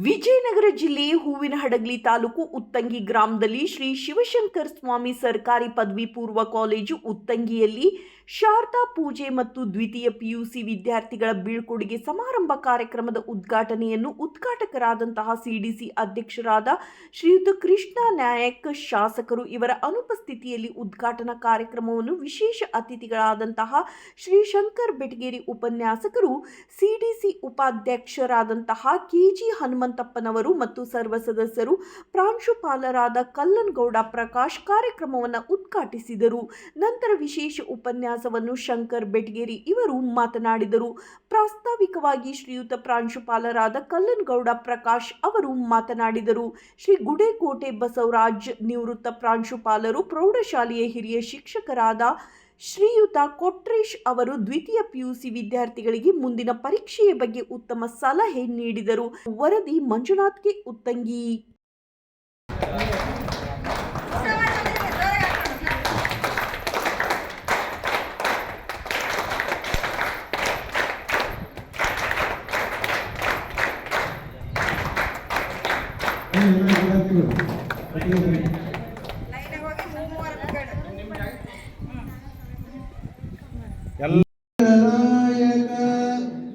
ವಿಜಯನಗರ ಜಿಲ್ಲೆ ಹೂವಿನಹಡಗಲಿ ತಾಲೂಕು ಉತ್ತಂಗಿ ಗ್ರಾಮದಲ್ಲಿ ಶ್ರೀ ಶಿವಶಂಕರ ಸ್ವಾಮಿ ಸರ್ಕಾರಿ ಪದವಿ ಪೂರ್ವ ಕಾಲೇಜು ಉತ್ತಂಗಿಯಲ್ಲಿ ಶಾರದಾ ಪೂಜೆ ಮತ್ತು ದ್ವಿತೀಯ ಪಿಯುಸಿ ವಿದ್ಯಾರ್ಥಿಗಳ ಬೀಳ್ಕೊಡುಗೆ ಸಮಾರಂಭ ಕಾರ್ಯಕ್ರಮದ ಉದ್ಘಾಟನೆಯನ್ನು ಉದ್ಘಾಟಕರಾದಂತಹ ಸಿಡಿಸಿ ಅಧ್ಯಕ್ಷರಾದ ಶ್ರೀಯುತ ಕೃಷ್ಣ ನಾಯಕ್ ಶಾಸಕರು ಇವರ ಅನುಪಸ್ಥಿತಿಯಲ್ಲಿ ಉದ್ಘಾಟನಾ ಕಾರ್ಯಕ್ರಮವನ್ನು ವಿಶೇಷ ಅತಿಥಿಗಳಾದಂತಹ ಶ್ರೀ ಶಂಕರ್ ಬೆಟಗೇರಿ ಉಪನ್ಯಾಸಕರು, ಸಿಡಿಸಿ ಉಪಾಧ್ಯಕ್ಷರಾದಂತಹ ಕೆಜಿ ಹನುಮಂತಪ್ಪನವರು ಮತ್ತು ಸರ್ವ ಸದಸ್ಯರು, ಪ್ರಾಂಶುಪಾಲರಾದ ಕಲ್ಲನಗೌಡ ಪ್ರಕಾಶ್ ಕಾರ್ಯಕ್ರಮವನ್ನು ಉದ್ಘಾಟಿಸಿದರು. ನಂತರ ವಿಶೇಷ ಉಪನ್ಯಾಸವನ್ನು ಶಂಕರ್ ಬೆಟಗೇರಿ ಇವರು ಮಾತನಾಡಿದರು. ಪ್ರಾಸ್ತಾವಿಕವಾಗಿ ಶ್ರೀಯುತ ಪ್ರಾಂಶುಪಾಲರಾದ ಕಲ್ಲನಗೌಡ ಪ್ರಕಾಶ್ ಅವರು ಮಾತನಾಡಿದರು. ಶ್ರೀ ಗುಡೇಕೋಟೆ ಬಸವರಾಜ್ ನಿವೃತ್ತ ಪ್ರಾಂಶುಪಾಲರು, ಪ್ರೌಢಶಾಲೆಯ ಹಿರಿಯ ಶಿಕ್ಷಕರಾದ ಶ್ರೀಯುತ ಕೊಟ್ರೇಶ್ ಅವರು ದ್ವಿತೀಯ ಪಿಯುಸಿ ವಿದ್ಯಾರ್ಥಿಗಳಿಗೆ ಮುಂದಿನ ಪರೀಕ್ಷೆಯ ಬಗ್ಗೆ ಉತ್ತಮ ಸಲಹೆ ನೀಡಿದರು. ವರದಿ ಮಂಜುನಾಥ್ ಕೆ, ಉತ್ತಂಗಿ. ಗಣನಾಯಕ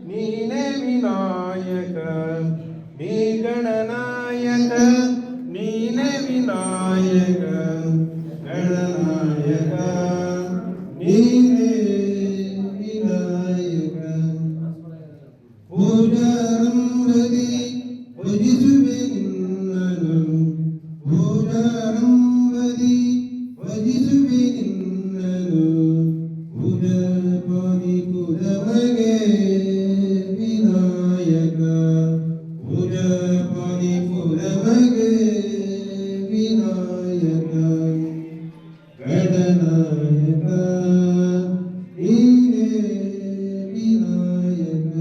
ನೀನೇ ವಿನಾಯಕ, ನೀ ಗಣನಾಯಕ ನೀನೇ ವಿನಾಯಕ, ಗಣನಾಯಕ ನೀನೇ ವಿನಾಯಕ. ಪೂಜಾರಂಭದಿ ಭಜಿಸುವೆ ನಿನ್ನನು, ಪೂಜಾರಂಭದಿ ಭಜಿಸುವೆ ನಿನ್ನನು, ಪೂಜಾಪಾನಿ ಪುರಮಗೆ ವಿನಾಯಕ, ಪೂಜಾಪಾನಿ ಪುರಮಗೆ ವಿನಾಯಕ, ಗಣನಾಯಕ ನೀನೇ ವಿನಾಯಕ.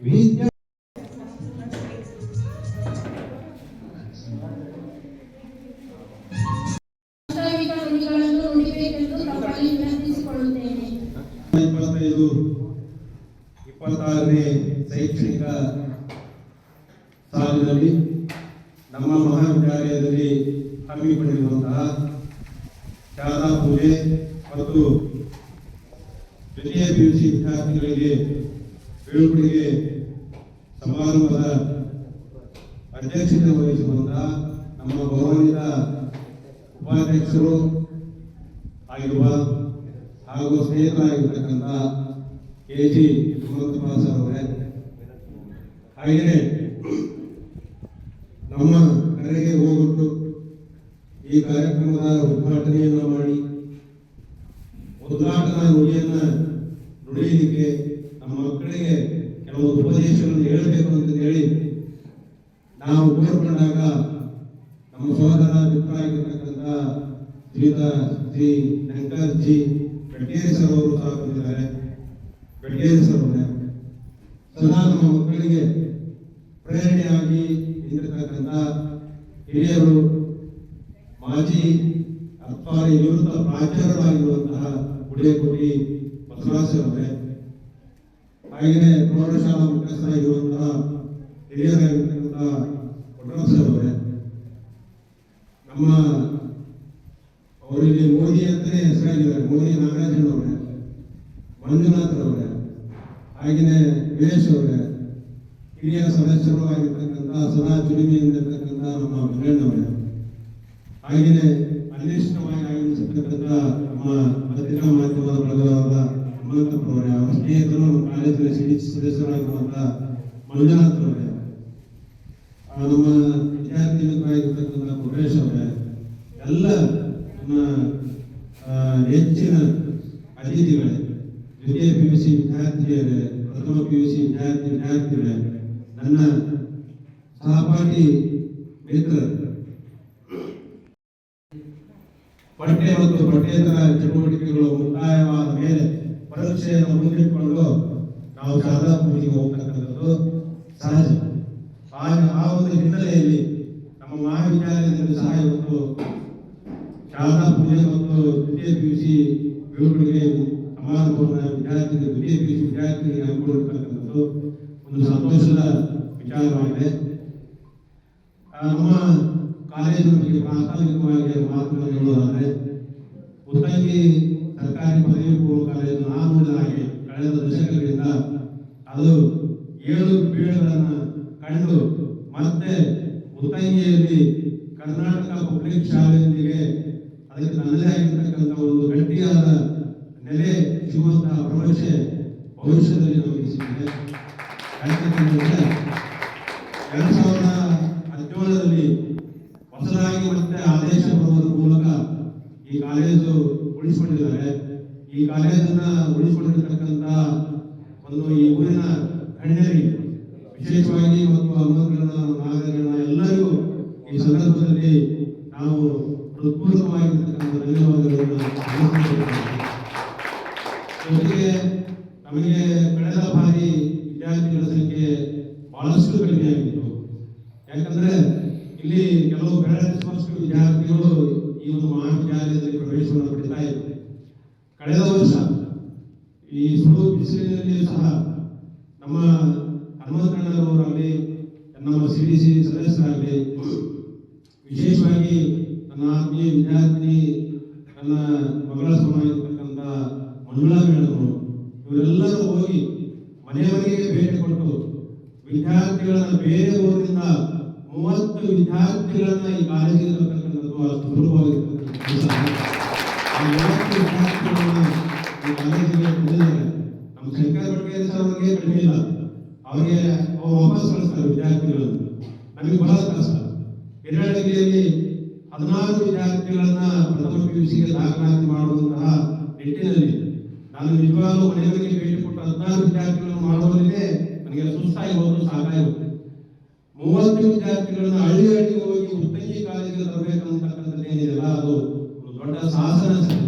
ವಿದ್ಯಾ ಇಪ್ಪತ್ತೈದು 26ನೇ ಶೈಕ್ಷಣಿಕ ಸಾಲಿನಲ್ಲಿ ನಮ್ಮ ಮಹಾವಿದ್ಯಾಲಯದಲ್ಲಿ ಹಮ್ಮಿಕೊಂಡಿರುವಂತಹ ಶಾರದಾ ಪೂಜೆ ಮತ್ತು ದ್ವಿತೀಯ ಪಿಯುಸಿ ವಿದ್ಯಾರ್ಥಿಗಳಿಗೆ ಬೀಳ್ಕೊಡುಗೆ ಸಮಾರಂಭದ ಅಧ್ಯಕ್ಷತೆ ವಹಿಸುವಂತಹ ನಮ್ಮ ಗೌರವಾನ್ವಿತ ಉಪಾಧ್ಯಕ್ಷರು ಆಗಿರುವ ಹಾಗೂ ಸ್ನೇಹಿತರಾಗಿರ್ತಕ್ಕಂಥ ಕೆಜಿ ಹನುಮಂತಪ್ಪ ಸರ್ ಅವರೇ, ಹಾಗೆಯೇ ನಮ್ಮ ಕರೆಗೆ ಹೋಗ್ಬಿಟ್ಟು ಈ ಕಾರ್ಯಕ್ರಮದ ಉದ್ಘಾಟನೆಯನ್ನು ಮಾಡಿ ಉದ್ಘಾಟನಾ ನುಡಿಯನ್ನು ನುಡಿಯಲಿಕ್ಕೆ ನಮ್ಮ ಮಕ್ಕಳಿಗೆ ಕೆಲವು ಉಪದೇಶಗಳನ್ನು ಹೇಳಬೇಕು ಅಂತ ಹೇಳಿ ನಾವು ಕೋರ್ಕೊಂಡಾಗ ನಮ್ಮ ಸೋದರ ಮಿತ್ರ ಆಗಿರ್ತಕ್ಕಂಥ ಶ್ರೀಯುತ ಶ್ರೀ ಶಂಕರ್ ಜಿ ಬೆಟಗೇರಿ ಸರ್ ಅವರು ಸಹ ಬಂದಿದ್ದಾರೆ. ಬೆಟಗೇರಿ ಸರ್ ಅವರೇ ಸದಾ ನಮ್ಮ ಮಕ್ಕಳಿಗೆ ಪ್ರೇರಣೆಯಾಗಿ ನಿಂತಿರ್ತಕ್ಕಂಥ ಹಿರಿಯರು, ಮಾಜಿ ಅಥವಾ ನಿವೃತ್ತ ಪ್ರಾಚಾರ್ಯರಾಗಿರುವಂತಹ ಗುಡೇಕೋಟೆ ಬಸವರಾಜ್ ಅವರೇ, ಹಾಗೆಯೇ ಪ್ರೌಢಶಾಲಾ ಮುಖ್ಯಸ್ಥರಾಗಿರುವಂತಹ ಹಿರಿಯರಾಗಿರ್ತಕ್ಕಂಥ ಕೊಟ್ರೇಶ್ ಅವರೇ, ನಮ್ಮ ಅವರಿಗೆ ಮೋದಿ ಅಂತಾನೆ ಹೆಸರಾಗಿದ್ದಾರೆ, ಮೋದಿ ನಾಗರಾಜನವರೇ, ಮಂಜುನಾಥ್ ಅವರೇ, ಹಾಗೆಯೇ ವೀರೇಶ್ ಅವರೇ, ಹಿರಿಯ ಸದಸ್ಯರು ಆಗಿರ್ತಕ್ಕಂಥ ಸದಾ ಚುರುಮಿಯಿಂದಿರ್ತಕ್ಕಂಥ ನಮ್ಮ ಮಂಗಣ್ಣವರೇ, ಹಾಗೆಯೇ ಅನಿಷ್ಟವಾಗಿ ಆಗಮಿಸಿರ್ತಕ್ಕಂಥ ನಮ್ಮ ಪತ್ರಿಕಾ ಮಾಧ್ಯಮದ ಬಳಗವಾದ ಹನುಮಂತಪ್ಪನವರೇ, ಅವರ ಸ್ನೇಹಿತರು ನಮ್ಮ ಕಾಲೇಜಿನ ಸಿಡಿಸಿ ಸದಸ್ಯರಾಗಿರುವಂಥ ಮಂಜುನಾಥ್ ಅವರೇ, ನಮ್ಮ ವಿದ್ಯಾರ್ಥಿ ಮಿತ್ರರಾಗಿರ್ತಕ್ಕಂಥ ಕೊಟ್ರೇಶ್ ಅವರೇ, ಎಲ್ಲ ನಮ್ಮ ಹೆಚ್ಚಿನ ಅತಿಥಿಗಳೇ, ದ್ವಿತೀಯ ಪಿಯುಸಿ ವಿದ್ಯಾರ್ಥಿಯರೇ, ಪ್ರಥಮ ಪಿಯುಸಿ ವಿದ್ಯಾರ್ಥಿಗಳೇ, ನನ್ನ ಸಹಪಾಠಿ ಮಿತ್ರರು, ಪಠ್ಯ ಮತ್ತು ಪಠ್ಯೇತರ ಚಟುವಟಿಕೆಗಳು ಮುಕ್ತಾಯವಾದ ಮೇಲೆ ಪರೀಕ್ಷೆಯನ್ನು ಮುಂದಿಟ್ಟುಕೊಂಡು ನಾವು ಶಾರದಾ ಪೂಜೆಗೆ ಹೋಗ್ತಕ್ಕಂಥದ್ದು ಸಹಜ. ಆ ಒಂದು ಹಿನ್ನೆಲೆಯಲ್ಲಿ ನಮ್ಮ ಮಹಾವಿದ್ಯಾಲಯದಲ್ಲಿ ಸಹ ಇವತ್ತು ಶಾರದಾ ಪೂಜೆ ಮತ್ತು ದ್ವಿತೀಯ ಪಿಯುಸಿ ಬೀಳ್ಕೊಡುಗೆ ಸಮಾರಂಭವನ್ನು ದ್ವಿತೀಯ ಪಿಯುಸಿ ವಿದ್ಯಾರ್ಥಿಗಳಿಗೆ ಹಮ್ಮಿಕೊಂಡಿರ್ತಕ್ಕಂಥದ್ದು ಒಂದು ಸಂತೋಷದ ವಿಚಾರವಾಗಿದೆ. ನಮ್ಮ ಕಾಲೇಜಿನ ಬಗ್ಗೆ ಪ್ರಾಸ್ತಾವಿಕವಾಗಿ ಮಾತುಗಳನ್ನು ಹೇಳುವುದಾದರೆ, ಉತ್ತಂಗಿ ಸರ್ಕಾರಿ ಪದವಿ ಪೂರ್ವ ಕಾಲೇಜು ನಾನು ನೋಡಿದ ಹಾಗೆ ಕಳೆದ ದಶಕಗಳಿಂದ ಅದು 7 ಬೀಳುಗಳನ್ನು ಕಂಡು ಮತ್ತೆ ಉತ್ತಂಗಿಯಲ್ಲಿ ಕರ್ನಾಟಕ ಪಬ್ಲಿಕ್ ಶಾಲೆಯೊಂದಿಗೆ ಅದಕ್ಕೆ ತನ್ನದೇ ಆಗಿರ್ತಕ್ಕಂಥ ಒಂದು ಗಟ್ಟಿಯಾದ ನೆಲೆ ಸಿಗುವಂತಹ ಭರವಸೆ ಭವಿಷ್ಯದಲ್ಲಿ ನಮಗೆ ಸಿಕ್ಕಿದೆ. ಯಾಕೆಂದರೆ 2017ರಲ್ಲಿ ಹೊಸದಾಗಿ ಮತ್ತೆ ಆದೇಶ ಬರುವುದರ ಮೂಲಕ ಈ ಕಾಲೇಜು ಉಳಿಸಿಕೊಂಡಿದ್ದಾರೆ. ಈ ಕಾಲೇಜನ್ನ ಉಳಿಸಿಕೊಂಡಿರ್ತಕ್ಕಂಥ ಒಂದು ಈ ಊರಿನ ಗಣ್ಯರಿಗೆ ವಿಶೇಷವಾಗಿ ಮತ್ತು ಹನುಮಂತಗಣ ನಾಗರಗಣ ಎಲ್ಲರಿಗೂ ಈ ಸಂದರ್ಭದಲ್ಲಿ ನಾವು ಹೃತ್ಪೂರ್ವಕವಾಗಿರ್ತಕ್ಕಂಥ ಧನ್ಯವಾದಗಳನ್ನು ಜೊತೆಗೆ ನಮಗೆ ಕಳೆದ ಬಾರಿ ವಿದ್ಯಾರ್ಥಿಗಳ ಸಂಖ್ಯೆ ಬಹಳಷ್ಟು ಕಡಿಮೆಯಾಗಿತ್ತು. ಯಾಕಂದ್ರೆ ಇಲ್ಲಿ ಕೆಲವು ಸ್ಪಷ್ಟ ವಿದ್ಯಾರ್ಥಿಗಳು ಈ ಒಂದು ಮಹಾವಿದ್ಯಾಲಯದಲ್ಲಿ ಪ್ರವೇಶವನ್ನು ಪಡಿತಾ ಇದ್ರು. ಕಳೆದ ವರ್ಷ ಈ ಸುಡು ಬಿಸಿಲಿನಲ್ಲಿ ಸಹ ನಮ್ಮ ಹನುಮಂತಣ್ಣನವರಾಗಲಿ, ನಮ್ಮ CDC ಸದಸ್ಯರಾಗಲಿ, ವಿಶೇಷವಾಗಿ ನನ್ನ ಆತ್ಮೀಯ ವಿದ್ಯಾರ್ಥಿನಿ, ನನ್ನ ಮಗಳ ಸಮಾನವಾಗಿರ್ತಕ್ಕಂಥ ಮಂಜುಳಾ ಮೇಡಮ್, ಇವರೆಲ್ಲರೂ ಹೋಗಿ ಮನೆ ಮನೆಗೆ ಭೇಟಿ ಕೊಟ್ಟು ವಿದ್ಯಾರ್ಥಿಗಳನ್ನ ಬೇರೆ ಊರಿನಿಂದ 30 ವಿದ್ಯಾರ್ಥಿಗಳನ್ನ ಈ ಕಾಲೇಜಿಗೆ ತರ್ತಕ್ಕಂಥದ್ದು ಅಷ್ಟು ಸುಲಭವಾಗಿರ್ತಕ್ಕಂಥ ಕೆಲಸ. ಆ 30 ವಿದ್ಯಾರ್ಥಿಗಳನ್ನ ಈ ಕಾಲೇಜಿಗೆ ತಂದಿದ್ದಾರೆ. ನಮ್ಮ ಶಂಕರ ಬಡ್ಗೇರಿ ಸರ್ ಅವರಿಗೆ ಕಡಿಮೆ ಇಲ್ಲ, ಅವರಿಗೆ ಅವ್ರು ವಾಪಸ್ ಕಳಿಸ್ತಾರೆ ವಿದ್ಯಾರ್ಥಿಗಳನ್ನು. ನಮಗೆ ಬಹಳ ಕಷ್ಟ. ಹಿರಿಯಡಗಿಯಲ್ಲಿ 16 ವಿದ್ಯಾರ್ಥಿಗಳನ್ನ ಪ್ರಥಮ PUCಗೆ ದಾಖಲಾತಿ ಮಾಡುವಂತಹ ನಿಟ್ಟಿನಲ್ಲಿ ನಾನು ನಿಜವಾಗ್ಲೂ ಮನೆ ಮನೆಗೆ ಭೇಟಿ ಕೊಟ್ಟು 16 ವಿದ್ಯಾರ್ಥಿಗಳನ್ನು ಮಾಡುವಲ್ಲಿಗೆ ನನಗೆ ಸುಸ್ತಾಗಿ ಹೋದ್ರು, ಸಾಕಾಗಿ ಹೋಗ್ತದೆ. 30 ವಿದ್ಯಾರ್ಥಿಗಳನ್ನ ಹಳ್ಳಿ ಹಳ್ಳಿಗೆ ಹೋಗಿ ಉತ್ತಂಗಿ ಕಾಲೇಜಿಗೆ ತರಬೇಕಂತಕ್ಕಂಥದ್ದು ಏನಿದೆಯಲ್ಲ, ಅದು ಒಂದು ದೊಡ್ಡ ಸಾಹಸನ ಸರಿ.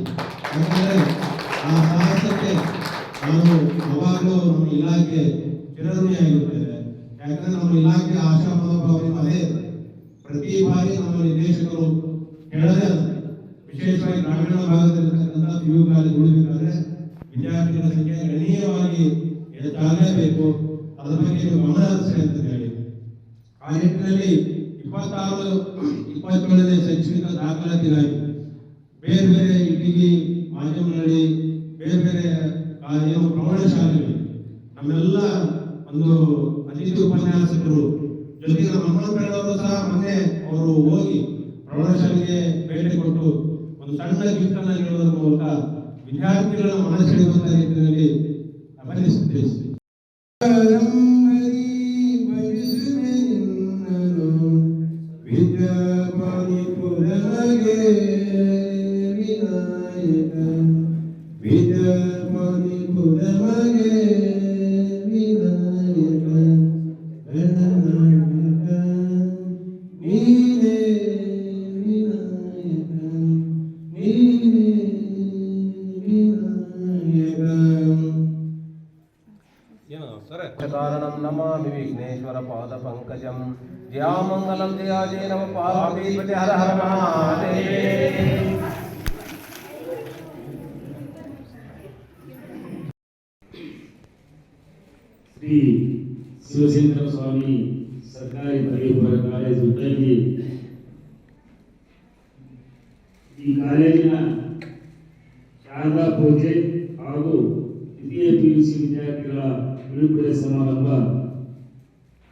ಯಾಕಂದ್ರೆ ಆ ಸಾಹಸಕ್ಕೆ ನಾವು ಯಾವಾಗಲೂ ನಮ್ಮ ಇಲಾಖೆ ಚಿರಋಣಿಯಾಗಿರುತ್ತೇವೆ. ಯಾಕಂದ್ರೆ ನಮ್ಮ ಇಲಾಖೆ ಆಶಾ ಮನೋಭಾವನೆ ಅದೇ. ಪ್ರತಿ ಬಾರಿ ನಮ್ಮ ನಿರ್ದೇಶಕರು ಹೇಳದೆ, ವಿಶೇಷವಾಗಿ ಗ್ರಾಮೀಣ ಭಾಗದಲ್ಲಿರ್ತಕ್ಕಂಥ PU ಕಾಲೇಜು ಉಳಿಬೇಕಾದ್ರೆ ವಿದ್ಯಾರ್ಥಿಗಳ ಸಂಖ್ಯೆ ಗಣನೀಯವಾಗಿ ಹೆಚ್ಚಾಗಲೇಬೇಕು, ಅದರ ಬಗ್ಗೆ ಗಮನ ಹರಿಸಿ ಅಂತ ಹೇಳಿ ಆ ನಿಟ್ಟಿನಲ್ಲಿ 26-27ನೇ ಶೈಕ್ಷಣಿಕ ದಾಖಲಾತಿಗಾಗಿ ಬೇರೆ ಬೇರೆ ಇಟಗಿ ಮಾಧ್ಯಮಗಳಲ್ಲಿ ಬೇರೆ ಬೇರೆ ಏನು ಪ್ರೌಢಶಾಲೆಗಳು ನಮ್ಮೆಲ್ಲ ಒಂದು ಅತಿಥಿ ಉಪನ್ಯಾಸಕರು ಜೊತೆಗೆ ನಮ್ಮ ಹನುಮಂತಣ್ಣವರು ಸಹ ಮೊನ್ನೆ ಅವರು ಹೋಗಿ ಪ್ರೌಢಶಾಲೆಗೆ ಭೇಟಿ ಕೊಟ್ಟು ಒಂದು ಸಣ್ಣ ಗಿಫ್ಟ್ ಅನ್ನು ನೀಡುವುದರ ಮೂಲಕ ವಿದ್ಯಾರ್ಥಿಗಳ ಮನಸೆಳೆಯುವಂತ ರೀತಿಯಲ್ಲಿ ಅಭಿನಯಿಸುತ್ತೇವೆ. कारणं नमामि विघ्नेश्वर पाद पंकजं जया मंगलम जया जय नम पार्वती हर हर महादेव। श्री शिवशंकर स्वामी सरकारी पदवी पूर्व ಕಾಲೇಜ್ ಉತ್ತಂಗಿ ಈ ಕಾಲೇಜಿನ ಶಾರದಾ ಪೂಜೆ ಹಾಗೂ ದ್ವಿತೀಯ PUC ವಿದ್ಯಾರ್ಥಿಗಳ ಬೀಳ್ಕೊಡುಗೆ ಸಮಾರಂಭ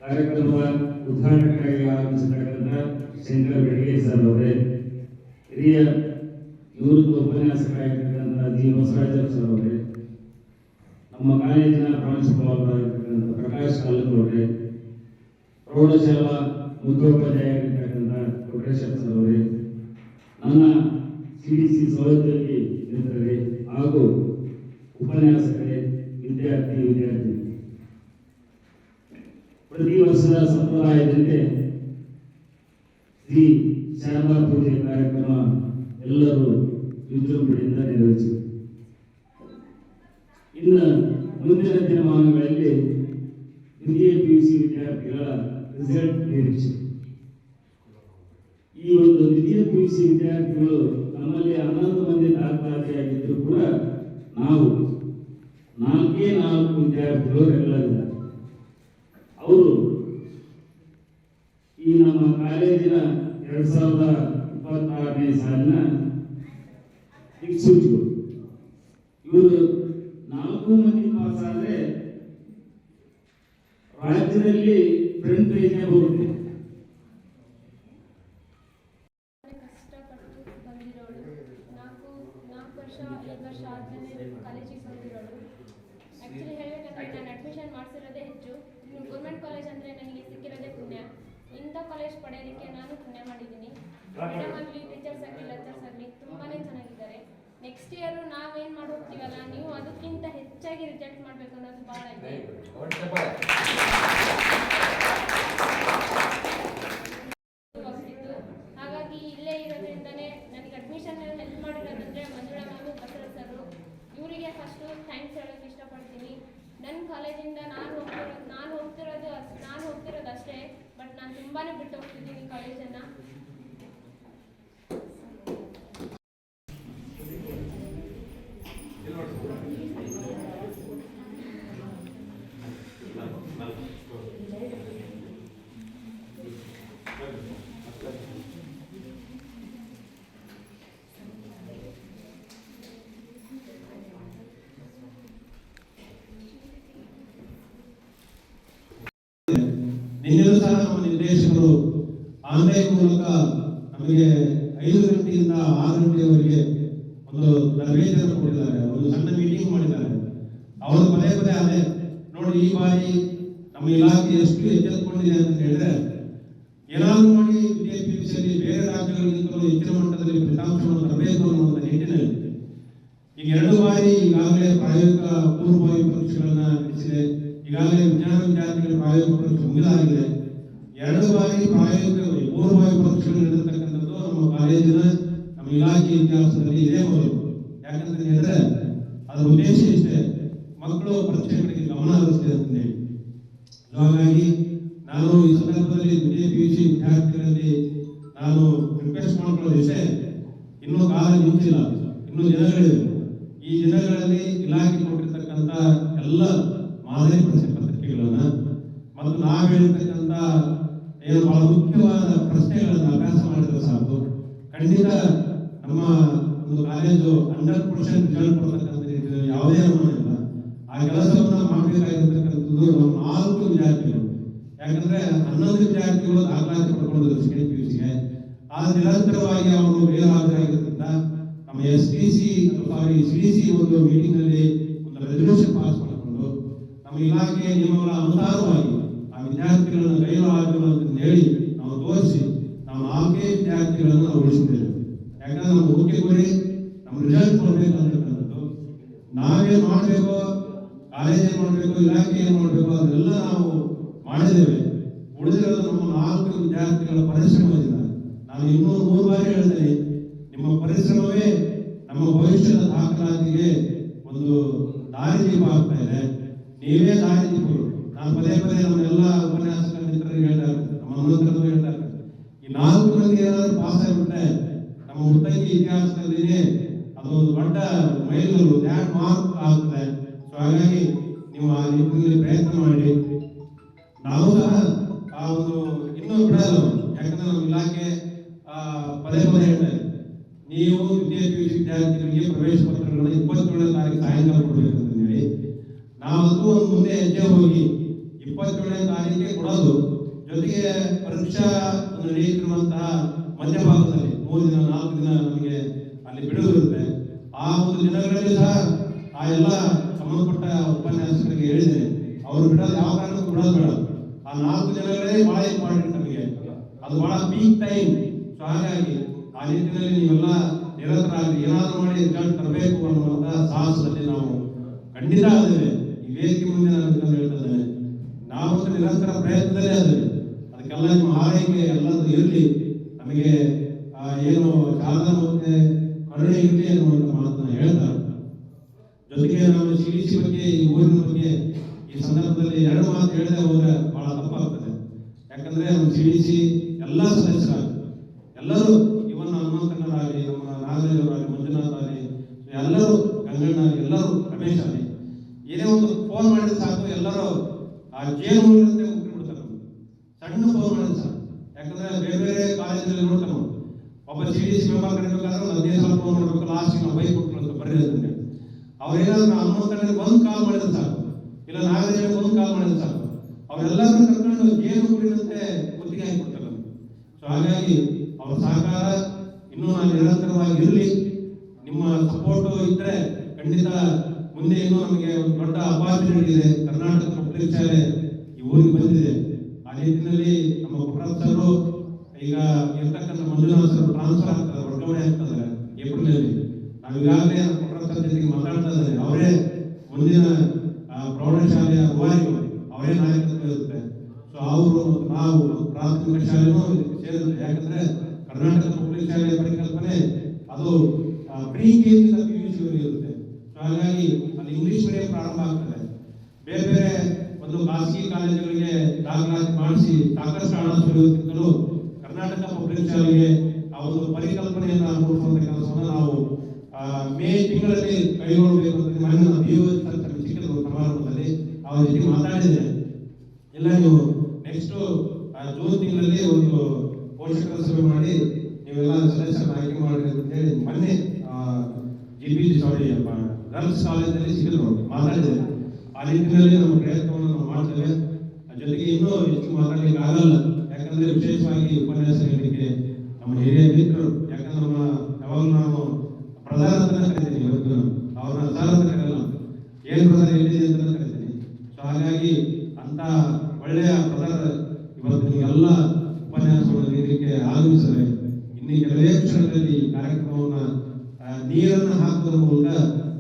ಕಾರ್ಯಕ್ರಮದ ಉದ್ಘಾಟಕರಾಗಿ ಆಗಮಿಸಿರ್ತಕ್ಕಂಥ ಶಂಕರ ಬಡ್ಗೇರಿ ಸರ್ ಅವರೇ, ಹಿರಿಯ ನಿವೃತ್ತ ಉಪನ್ಯಾಸಕರಾಗಿರ್ತಕ್ಕಂಥ ಜಿ ಬಸವರಾಜ ಸರ್ ಅವರೇ, ನಮ್ಮ ಕಾಲೇಜಿನ ಪ್ರಾಂಶುಪಾಲರಾಗಿರ್ತಕ್ಕಂಥ ಪ್ರಕಾಶ್ ಕಾಲೂರ್ ಅವರೇ, ಪ್ರೌಢಶಾಲಾ ಮುಖ್ಯೋಪಾಧ್ಯಾಯರಾಗಿರ್ತಕ್ಕಂಥ ಕೊಟ್ರೇಶ್ವರ ಸರ್ ಅವರೇ, ನನ್ನ CDC ಸಹೋದ್ಯೋಗಿ ಮಿತ್ರರೇ ಹಾಗೂ ಉಪನ್ಯಾಸಕರೇ, ವಿದ್ಯಾರ್ಥಿ ಪ್ರತಿ ವರ್ಷದ ಸಂಪ್ರದಾಯದಂತೆ ಶ್ರೀ ಶಾರದಾ ಪೂಜೆ ಕಾರ್ಯಕ್ರಮ ಎಲ್ಲರೂ ವಿಜೃಂಭಣೆಯಿಂದ ನೆರವೇರಿಸಿದರು. ಇನ್ನು ಮುಂದಿನ ದಿನಮಾನಗಳಲ್ಲಿ ದ್ವಿತೀಯ PUC ವಿದ್ಯಾರ್ಥಿಗಳ ರಿಸಲ್ಟ್ ನಿರೀಕ್ಷೆ. ಈ ಒಂದು ದ್ವಿತೀಯ PUC ವಿದ್ಯಾರ್ಥಿಗಳು ನಮ್ಮಲ್ಲಿ 11 ಮಂದಿ ದಾಖಲಾತಿಯಾಗಿದ್ದರೂ ಕೂಡ ನಾವು 4 ವಿದ್ಯಾರ್ಥಿಗಳು ರೆಗ್ಯುಲರ್ ಇದ್ದಾರೆ. ಅವರು ಈ ನಮ್ಮ ಕಾಲೇಜಿನ 2026ನೇ ಸಾಲಿನ ದಿಕ್ಸೂಚಿಗಳು. ಇವರು 4 ಮಂದಿ ಪಾಸ್ ಆದರೆ ರಾಜ್ಯದಲ್ಲಿ ಫ್ರಂಟ್ ಪೇಜ್ನೇ ಬರುತ್ತೆ. ಕಷ್ಟಪಟ್ಟು ಬಂದಿರೋಳು. ನಾಲ್ಕು ವರ್ಷ 5 ವರ್ಷ ಆದ್ಮೇಲೆ ಕಾಲೇಜಿಗೆ ಬಂದಿರೋಳು. ಆ್ಯಕ್ಚುಲಿ ಹೇಳಬೇಕಂದ್ರೆ ನಾನು ಅಡ್ಮಿಷನ್ ಮಾಡಿಸಿರೋದೇ ಹೆಚ್ಚು. ಇನ್ನು ಗೌರ್ಮೆಂಟ್ ಕಾಲೇಜ್ ಅಂದರೆ ನನಗೆ ಸಿಕ್ಕಿರೋದೇ ಪುಣ್ಯ. ಇಂಥ ಕಾಲೇಜ್ ಪಡೆಯೋದಕ್ಕೆ ನಾನು ಪುಣ್ಯ ಮಾಡಿದ್ದೀನಿ. ಮೇಡಮ್ ಆಗಲಿ, ಟೀಚರ್ಸ್ ಆಗಲಿ, ಲೆಕ್ಚರ್ಸ್ ಆಗಲಿ ತುಂಬಾ ಚೆನ್ನಾಗಿದ್ದಾರೆ. ನೆಕ್ಸ್ಟ್ ಇಯರು ನಾವೇನು ಮಾಡಿ ಹೋಗ್ತೀವಲ್ಲ, ನೀವು ಅದಕ್ಕಿಂತ ಹೆಚ್ಚಾಗಿ ರಿಸಲ್ಟ್ ಮಾಡಬೇಕು ಅನ್ನೋದು ಭಾಳ ಇದೆ. ಹಾಗಾಗಿ ಇಲ್ಲೇ ಇರೋದ್ರಿಂದನೇ ನನಗೆ ಅಡ್ಮಿಷನ್ ಹೆಲ್ಪ್ ಮಾಡಿರೋದಂದರೆ ಮಂಜುಳಾ ಮ್ಯಾಮು, ಬಸವರಾಜ್ ಸರ್, ಇವರಿಗೆ ಫಸ್ಟು ಥ್ಯಾಂಕ್ಸ್ ಹೇಳೋಕ್ಕೆ ಇಷ್ಟಪಡ್ತೀನಿ. ನನ್ನ ಕಾಲೇಜಿಂದ ನಾನು ಹೋಗ್ತಿರೋದು ಅಷ್ಟೇ, ಬಟ್ ನಾನು ತುಂಬಾ ಬಿಟ್ಟು ಹೋಗ್ತಿದ್ದೀನಿ ಕಾಲೇಜನ್ನು. ನಿನ್ನೆಲೂ ಸಹ ನಮ್ಮ ನಿರ್ದೇಶಕರು ಆನ್ಲೈನ್ ಮೂಲಕ ನಮಗೆ 5 ಗಂಟೆಯಿಂದ 6 ಗಂಟೆಯವರೆಗೆ ಒಂದು ತರಬೇತಿಯನ್ನು ಕೊಟ್ಟಿದ್ದಾರೆ, ಒಂದು ಸಣ್ಣ ಮೀಟಿಂಗ್ ಮಾಡಿದ್ದಾರೆ. ಅವರು ಪದೇ ಅದೇ ನೋಡಿ, ಈ ಬಾರಿ ನಮ್ಮ ಇಲಾಖೆ ಎಷ್ಟು ಎಚ್ಚೆತ್ತುಕೊಂಡಿದೆ ಅಂತ ಹೇಳಿದ್ರೆ, ಏನಾದರೂ ಮಾಡಿ ವಿದ್ಯಾರ್ಥಿಯಲ್ಲಿ ಬೇರೆ ರಾಜ್ಯಗಳಿಗಿಂತಲೂ ಹೆಚ್ಚಿನ ಮಟ್ಟದಲ್ಲಿ ಫಲಿತಾಂಶವನ್ನು ತರಬೇಕು ಅನ್ನುವಂಥ ನಿಟ್ಟಿನಲ್ಲಿ ಈಗ 2 ಬಾರಿ ಈಗಾಗಲೇ ಪ್ರಾಯೋಗಿಕ ಪೂರ್ವಭಾವಿ ಪರೀಕ್ಷೆಗಳನ್ನ ನಡೆಸಿದೆ. ಈಗಾಗಲೇ ವಿದ್ಯಾರ್ಥಿಗಳ ಪ್ರಾಯೋಗಿಕ ಪರೀಕ್ಷೆ ಮುಗಿದಾಗಿದೆ. 2 ಬಾರಿ ಪ್ರಾಯೋಗಿಕ ಪೂರ್ವಭಾವಿ ಪರೀಕ್ಷೆಗಳು ನಡೆದಿರ್ತಕ್ಕಂಥದ್ದು ನಮ್ಮ ಕಾಲೇಜಿನ, ನಮ್ಮ ಇಲಾಖೆ ಇತಿಹಾಸದಲ್ಲಿ ಇದೇ ಮೊದಲು. ಯಾಕಂತ ಹೇಳಿದ್ರೆ ಅದರ ಉದ್ದೇಶ ಇಷ್ಟೇ, ಮಕ್ಕಳು ಪರೀಕ್ಷೆಗಳಿಗೆ ಗಮನ ಹರಿಸಿದೆ ಅಂತ ಹೇಳಿ. ಹಾಗಾಗಿ ನಾನು ಈ ಸಂದರ್ಭದಲ್ಲಿ ದ್ವಿತೀಯ PUC ವಿದ್ಯಾರ್ಥಿಗಳಲ್ಲಿ ನಾನು ರಿಕ್ವೆಸ್ಟ್ ಮಾಡ್ಕೊಳ್ಳೋದಿಷ್ಟೇ, ಇನ್ನೂ ಕಾಲ ನಿಂತಿಲ್ಲ, ಇನ್ನೂ ದಿನಗಳಿವೆ. ಈ ದಿನಗಳಲ್ಲಿ ಇಲಾಖೆ ಕೊಟ್ಟಿರ್ತಕ್ಕಂಥ ಎಲ್ಲ ಮಾದರಿ ಪ್ರಶ್ನೆ ಪತ್ರಿಕೆಗಳನ್ನ ಮತ್ತು ನಾವು ಹೇಳಿರ್ತಕ್ಕಂಥ ಏನು ಬಹಳ ಮುಖ್ಯವಾದ ಪ್ರಶ್ನೆಗಳನ್ನು ಅಭ್ಯಾಸ ಮಾಡಿದ್ರೆ ಸಾಕು, ಖಂಡಿತ ನಮ್ಮ ಒಂದು ಕಾಲೇಜು 100% ರಿಸಲ್ಟ್ ಕೊಡ್ತಕ್ಕಂಥ ಯಾವುದೇ ಅನುಮಾನ ಇಲ್ಲ. ಆ ಕೆಲಸವನ್ನ ಮಾಡಬೇಕಾಗಿರ್ತಕ್ಕಂಥದ್ದು ನಮ್ಮ 4 ವಿದ್ಯಾರ್ಥಿಗಳು. ಯಾಕಂದ್ರೆ 11 ವಿದ್ಯಾರ್ಥಿಗಳು ದಾಖಲಾತಿ ಪಡ್ಕೊಂಡಿದ್ರು ಸೆಕೆಂಡ್ PUCಗೆ. ಆ ನಿರಂತರವಾಗಿ ಅವರು ಬೇರಾಗಿರೋದ್ರಿಂದ ನಮ್ಮ CDC ಒಂದು ಮೀಟಿಂಗ್ ನಲ್ಲಿ ಒಂದು ರೆಸಲ್ಯೂಷನ್ ಪಾಸ್ ಮಾಡಿಕೊಂಡು ನಮ್ಮ ಇಲಾಖೆ ನಿಯಮಗಳ ಅನುಸಾರವಾಗಿ ಆ ವಿದ್ಯಾರ್ಥಿಗಳನ್ನು ಕೈಲಾಗಲು ಅಂತ ಹೇಳಿ ನಾವು ತೋರಿಸಿ ನಾವು 4 ವಿದ್ಯಾರ್ಥಿಗಳನ್ನು ನಾವು ಉಳಿಸಿದ್ದೇವೆ. ಯಾಕಂದ್ರೆ ನಮ್ಮ ಮುಖ್ಯ ಗುರಿ ನಮ್ಮ ರಿಸಲ್ಟ್ ಕೊಡಬೇಕು ಅಂತಕ್ಕಂಥದ್ದು. ನಾವೇನು ಮಾಡಬೇಕು, ಕಾಲೇಜ್ ಏನ್ ಮಾಡಬೇಕು, ಇಲಾಖೆ ಏನ್ ಮಾಡಬೇಕು ಅದೆಲ್ಲ ನಾವು ಮಾಡಿದ್ದೇವೆ. ಉಳಿದಿರೋದು ನಮ್ಮ 4 ವಿದ್ಯಾರ್ಥಿಗಳ ಪರಿಶ್ರಮದಿಂದ. ನಾನು ಇನ್ನೂ 3 ಬಾರಿ ಹೇಳ್ತೇನೆ, ನಿಮ್ಮ ಪರಿಶ್ರಮವೇ ನಮ್ಮ ಭವಿಷ್ಯದ ದಾಖಲಾತಿಗೆ ಒಂದು ದಾರಿದೀಪ ಆಗ್ತಾ ಇದೆ. ನೀವೇ ದಾರಿದೀಪಗಳು. ನಾನು ಪದೇ ನಮ್ಮೆಲ್ಲ ಉಪನ್ಯಾಸಕ ಮಿತ್ರರಿಗೆ ಹೇಳ್ತಾರೆ, ನಮ್ಮ ಹನುಮಂತರನ್ನು ಹೇಳ್ತಾರೆ, ಈ 4 ಮಂದಿ ಏನಾದರೂ ಪಾಸ್ ಆಗಿಬಿಟ್ರೆ ನಮ್ಮ ಉತ್ತಂಗಿ ಇತಿಹಾಸದಲ್ಲಿನೇ ಅದೊಂದು ದೊಡ್ಡ ಮೈಲುಗಲ್ಲು, ಲ್ಯಾಂಡ್ ಮಾರ್ಕ್ ಆಗ್ತದೆ. ಸೊ ಹಾಗಾಗಿ ನೀವು ಆ ನಿಟ್ಟಿನಲ್ಲಿ ಪ್ರಯತ್ನ ಮಾಡಿ. ನಾವು ಸಹ ಆ ಒಂದು ಇನ್ನೂ ಬಿಡಲ್ಲ, ಯಾಕಂದ್ರೆ ನಮ್ಮ ಇಲಾಖೆ ಪದೇ ಹೇಳ್ತಾರೆ, ನೀವು ದ್ವಿತೀಯ PUC ವಿದ್ಯಾರ್ಥಿಗಳಿಗೆ ಪ್ರವೇಶ ಪತ್ರಗಳನ್ನು 27ನೇ ತಾರೀಕು ಸಾಯಂಕಾಲ ಕೊಡಬೇಕಂತ ಹೇಳಿ ನಾವಂತೂ ಒಂದು ಮುಂದೆ ಹೆಜ್ಜೆ ಹೋಗಿ 27ನೇ ತಾರೀಕಿಗೆ ಕೊಡೋದು. ಜೊತೆಗೆ ಪರೀಕ್ಷಾ ನಡೆಯುತ್ತಿರುವಂತಹ ಮಧ್ಯಭಾಗದಲ್ಲಿ 3 ದಿನ 4 ದಿನ ನಮಗೆ ಅಲ್ಲಿ ಬಿಡುವಿರುತ್ತೆ. ಆ ಒಂದು ದಿನಗಳಲ್ಲಿ ಸಹ ಆ ಎಲ್ಲ ಸಂಬಂಧಪಟ್ಟ ಉಪನ್ಯಾಸಕರಿಗೆ ಹೇಳಿದ್ದೇನೆ, ಅವರು ಬಿಡೋದು ಯಾವ ಕಾರಣಕ್ಕೂ ಬಿಡೋದು ಬೇಡ. ಆ 4 ದಿನಗಳೇ ಬಹಳ ಇಂಪಾರ್ಟೆಂಟ್ ನಮಗೆ, ಅದು ಬಹಳ ಪೀಕ್ ಟೈಮ್. ಸೊ ಹಾಗಾಗಿ ಆ ನಿಟ್ಟಿನಲ್ಲಿ ನೀವೆಲ್ಲ ನಿರಂತರಾಗಿ ಏನಾದರೂ ಮಾಡಿ ರಿಸಲ್ಟ್ ತರಬೇಕು ಅನ್ನುವಂಥ ಸಾಹಸದಲ್ಲಿ ನಾವು ಖಂಡಿತ ಆದ್ದೇವೆ. ಈ ವೇದಿಕೆ ಮುಂದೆ ನಾನು ಹೇಳ್ತೇನೆ, ನಾವು ನಿರಂತರ ಪ್ರಯತ್ನದಲ್ಲೇ ಆದ್ದೇವೆ. ಅದಕ್ಕೆಲ್ಲ ನಿಮ್ಮ ಆರೈಕೆ ಎಲ್ಲದೂ ಇರಲಿ, ನಮಗೆ ಏನು ಶಾರದಾ ಮತ್ತೆ ಕರುಣೆ ಇರಲಿ ಅನ್ನುವಂಥ ಮಾತನ್ನ ಹೇಳ್ತಾರೆ. ಜೊತೆಗೆ ನಾವು CDC ಬಗ್ಗೆ, ಈ ಊರಿನ ಬಗ್ಗೆ ಈ ಸಂದರ್ಭದಲ್ಲಿ 2 ಮಾತು ಹೇಳದೆ ಹೋದ್ರೆ ಬಹಳ ತಪ್ಪಾಗ್ತದೆ. ಯಾಕಂದ್ರೆ ನಮ್ಮ CDC ಎಲ್ಲ ಸದಸ್ಯರಾಗಿ ಎಲ್ಲರೂ, ಇವನ್ನ ಹನುಮಂತಣ್ಣರಾಗಲಿ, ನಮ್ಮ ನಾಗರಾಜವರಾಗಲಿ, ಮಂಜುನಾಥ್ ಆಗಲಿ, ಎಲ್ಲರೂ ಗಂಗಣ್ಣ, ಎಲ್ಲರೂ ರಮೇಶ್ ಆಗಲಿ, ಏನೇ ಒಂದು ಫೋನ್ ಮಾಡಿದ್ರೆ ಸಾಕು ಎಲ್ಲರೂ ಆ ಜೇನು ಮುಗಿದಂತೆ ಮುಗಿಬಿಡ್ತಾರೆ. ಸಣ್ಣ ಫೋನ್ ಮಾಡಿದ್ರೆ ಸಾಕು. ಯಾಕಂದ್ರೆ ಬೇರೆ ಬೇರೆ ಕಾಲೇಜಲ್ಲಿ ನೋಡ್ತಾನೆ ಒಬ್ಬ CDC ಮೆಂಬರ್ ಕರಿಬೇಕಾದ್ರೆ ಒಂದು 15 ಸಲ ಫೋನ್ ಮಾಡಬೇಕು, ಲಾಸ್ಟ್ ನಾವು ಬೈಕ್ ಕೊಟ್ಕೊಳ್ತಾರೆ ಬರ್ರಿ ಅದನ್ನೇ. ಅವ್ರೇನಾದ್ರು ಹನುಮಂತನಿಗೆ ಒಂದು ಕಾಲ್ ಮಾಡಿದ್ರೆ ಸಾಕು, ಇಲ್ಲ ನಾಗರಾಜನಿಗೆ ಒಂದು ಕಾಲ್ ಮಾಡಿದ್ರೆ ಸಾಕು, ಅವರೆಲ್ಲರನ್ನು ಕರ್ಕೊಂಡು ಏನು ಕುಡಿದಂತೆ ಒತ್ತಿಗೆ ಹಾಕಿಬಿಡ್ತಾರೆ. ಸೊ ಹಾಗಾಗಿ ಅವರ ಸಹಕಾರ ಇನ್ನೂ ನಾನು ನಿರಂತರವಾಗಿ ಇರಲಿ. ನಿಮ್ಮ ಸಪೋರ್ಟು ಇದ್ರೆ ಖಂಡಿತ ಮುಂದೆ ಇನ್ನೂ ನಮಗೆ ಒಂದು ದೊಡ್ಡ ಅಪಾರ್ಚುನಿಟಿ ಇದೆ. ಕರ್ನಾಟಕ ಪಬ್ಲಿಕ್ ಶಾಲೆ ಈ ಊರಿಗೆ ಬಂದಿದೆ. ಆ ನಿಟ್ಟಿನಲ್ಲಿ ನಮ್ಮ ಪುಟ್ಟರಾಜರು ಈಗ ಇರ್ತಕ್ಕಂಥ ಮಂಜುನಾಥ್ ಸರ್ ಟ್ರಾನ್ಸ್ಫರ್ ಆಗ್ತಾರೆ, ವರ್ಗಾವಣೆ ಆಗ್ತದೆ ಏಪ್ರಿಲಲ್ಲಿ. ನಾವು ಈಗಾಗಲೇ ನಮ್ಮ ಪುಟ್ಟರಾಜ್ ಜೊತೆಗೆ ಮಾತಾಡ್ತಾ ಇದ್ದಾರೆ. ಅವರೇ ಮುಂದಿನ ಪ್ರೌಢಶಾಲೆಯ ರೂವಾರಿಗಳು, ಅವರೇ ನಾಯಕತ್ವ ಇರುತ್ತೆ. ಸೊ ಅವರು ಮತ್ತು ನಾವು ಪ್ರಾಥಮಿಕ ಶಾಲೆನೂ ಸೇರುತ್ತೆ. ಯಾಕಂದ್ರೆ ಕರ್ನಾಟಕ ಪಬ್ಲಿಕ್ ಶಾಲೆಯ ಪರಿಕಲ್ಪನೆ ಅದು ಪ್ರೀ ಕೆಜಿಯಿಂದ PUC ಇರುತ್ತೆ. ಸೊ ಹಾಗಾಗಿ ಅಲ್ಲಿ ಇಂಗ್ಲಿಷ್ ಮೀಡಿಯಂ ಪ್ರಾರಂಭ ಆಗ್ತದೆ. ಬೇರೆ ಬೇರೆ ಒಂದು ಖಾಸಗಿ ಕಾಲೇಜುಗಳಿಗೆ ದಾಖಲಾತಿ ಮಾಡಿಸಿ ಸಾಕಷ್ಟು ಹಣ ಸುರಿಯುತ್ತಿದ್ದರೂ ಕರ್ನಾಟಕ ಪಬ್ಲಿಕ್ ಶಾಲೆಗೆ ಆ ಒಂದು ಪರಿಕಲ್ಪನೆಯನ್ನ ಮೂಡಿಸುವಂತ ಕೆಲಸವನ್ನು ನಾವು ಮೇ ತಿಂಗಳಲ್ಲಿ ಕೈಗೊಳ್ಳಬೇಕು ಅಂತ ಮಣ್ಣಿನ ಸಿಕ್ಕಿದ್ರು ಸಮಾರಂಭದಲ್ಲಿ ಅವ್ರ ಜೊತೆ ಮಾತಾಡಿದೆ. ಎಲ್ಲ ನೀವು ನೆಕ್ಸ್ಟ್ ಜೂನ್ ತಿಂಗಳಲ್ಲಿ ಒಂದು ಪೋಷಕರ ಸಭೆ ಮಾಡಿ ನೀವೆಲ್ಲ ಸದಸ್ಯರನ್ನ ಆಯ್ಕೆ ಮಾಡಿ ಅಂತ ಹೇಳಿ ಮೊನ್ನೆ GPG ಗರ್ಲ್ಸ್ ಕಾಲೇಜಲ್ಲಿ ಸಿಕ್ಕಿದ್ರು, ಮಾತಾಡಿದೆ. ಆ ನಿಟ್ಟಿನಲ್ಲಿ ನಮ್ಮ ಪ್ರಯತ್ನವನ್ನು ನಾವು ಮಾಡ್ತೇವೆ. ಜೊತೆಗೆ ಇನ್ನೂ ಹೆಚ್ಚು ಮಾತಾಡಲಿಕ್ಕೆ ಆಗಲ್ಲ, ಯಾಕಂದ್ರೆ ವಿಶೇಷವಾಗಿ ಉಪನ್ಯಾಸ ನೀಡಲಿಕ್ಕೆ ನಮ್ಮ ಹಿರಿಯ ಮಿತ್ರರು, ಯಾಕಂದ್ರೆ ನಮ್ಮ ಯಾವಾಗಲೂ ನಾನು ಪ್ರಧಾನ ಅಂತ ಕರಿತೀನಿ, ಇವತ್ತು ಅವ್ರನ್ನ ಸರ್ ಅಂತ ಕರೆಯಲ್ಲ, ಏನ್ ಪ್ರಧಾನ ಎಲ್ಲಿದೆ ಅಂತ ಕರಿತೀನಿ. ಸೊ ಹಾಗಾಗಿ ಅಂತ ಒಳ್ಳೆಯ ಪ್ರಧಾನ ಇವತ್ತು ನಿಮಗೆಲ್ಲ ಉಪನ್ಯಾಸವನ್ನು ನೀಡಲಿಕ್ಕೆ ಆಗಮಿಸಿದರೆ ಇನ್ನು ಕೆಲವೇ ಕ್ಷಣಗಳಲ್ಲಿ ಈ ಕಾರ್ಯಕ್ರಮವನ್ನ ನೀರನ್ನು ಹಾಕುವುದರ ಮೂಲಕ,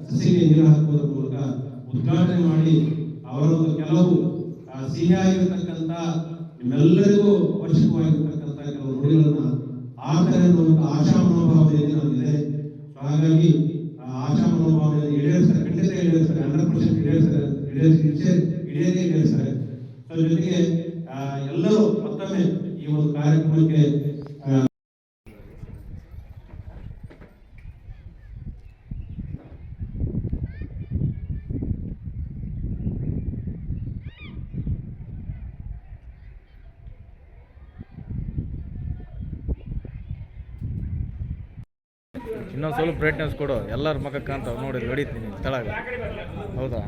ಸಸಿಗೆ ನೀರು ಹಾಕುವುದರ ಮೂಲಕ ಉದ್ಘಾಟನೆ ಮಾಡಿ ಅವರೊಂದು ಕೆಲವು ಸಿಹಿಯಾಗಿರ್ತಕ್ಕಂಥ ನಿಮ್ಮೆಲ್ಲರಿಗೂ ಅವಶ್ಯಕವಾಗಿರ್ತಕ್ಕಂಥ ಕೆಲವು ನುಡಿಗಳನ್ನ ಆಡ್ತಾರೆ ಅನ್ನುವಂಥ ಆಶಾ ಮನೋಭಾವನೆಯಲ್ಲಿ ನಮಗಿದೆ. ಸೊ ಹಾಗಾಗಿ ಆಶಾ ಮನೋಭಾವನೆಯಲ್ಲಿ ಈಡೇರಿಸ್ತಾರೆ, ಖಂಡಿತ ಈಡೇರಿಸ್ತಾರೆ, 100% ಈಡೇರಿಸ್ತಾರೆ. ಸೊ ಜೊತೆಗೆ ಎಲ್ಲರೂ ಮತ್ತೊಮ್ಮೆ ಈ ಒಂದು ಕಾರ್ಯಕ್ರಮಕ್ಕೆ ಇನ್ನೊಂದು ಸ್ವಲ್ಪ ಬ್ರೈಟ್ನೆಸ್ ಕೊಡು, ಎಲ್ಲರ ಮಕ್ಕ ಕಾಣ್ತಾವ ನೋಡಿ, ಹೊಡಿತೀನಿ ತಳಗ. ಹೌದಾ?